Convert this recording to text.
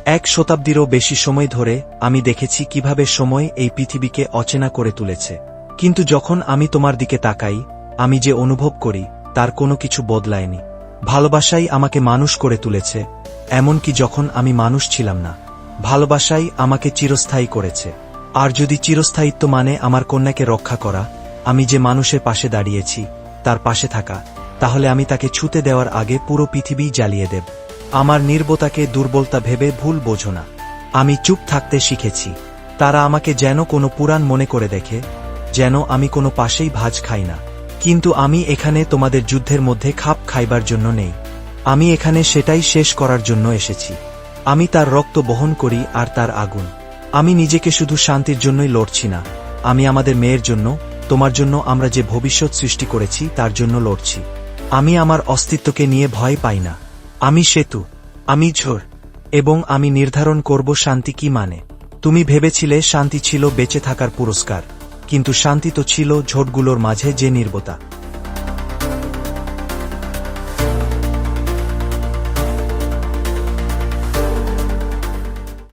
এক শতাব্দীরও বেশি সময় ধরে আমি দেখেছি কিভাবে সময় এই পৃথিবীকে অচেনা করে তুলেছে। কিন্তু যখন আমি তোমার দিকে তাকাই, আমি যে অনুভব করি তার কোনো কিছু বদলায়নি। ভালোবাসাই আমাকে মানুষ করে তুলেছে, এমনকি যখন আমি মানুষ ছিলাম না। ভালোবাসাই আমাকে চিরস্থায়ী করেছে। আর যদি চিরস্থায়িত্ব মানে আমার কন্যাকে রক্ষা করা, আমি যে মানুষের পাশে দাঁড়িয়েছি তার পাশে থাকা, তাহলে আমি তাকে ছুঁতে দেওয়ার আগে পুরো পৃথিবীই জ্বালিয়ে দেব। আমার নির্বতাকে দুর্বলতা ভেবে ভুল বোঝো না। আমি চুপ থাকতে শিখেছি। তারা আমাকে যেন কোনো পুরাণ মনে করে দেখে, যেন আমি কোনো পাশেই ভাজ খাই না। কিন্তু আমি এখানে তোমাদের যুদ্ধের মধ্যে খাপ খাইবার জন্য নেই। আমি এখানে সেটাই শেষ করার জন্য এসেছি। আমি তার রক্ত বহন করি আর তার আগুন। আমি নিজেকে শুধু শান্তির জন্যই লড়ছি না, আমি আমাদের মেয়ের জন্য, তোমার জন্য, আমরা যে ভবিষ্যৎ সৃষ্টি করেছি তার জন্য লড়ছি। আমি আমার অস্তিত্বকে নিয়ে ভয় পাই না। আমি সেতু, আমি ঝড়, এবং আমি নির্ধারণ করব শান্তি কি মানে। তুমি ভেবেছিলে শান্তি ছিল বেঁচে থাকার পুরস্কার, কিন্তু শান্তি তো ছিল ঝড়গুলোর মাঝে যে নীরবতা।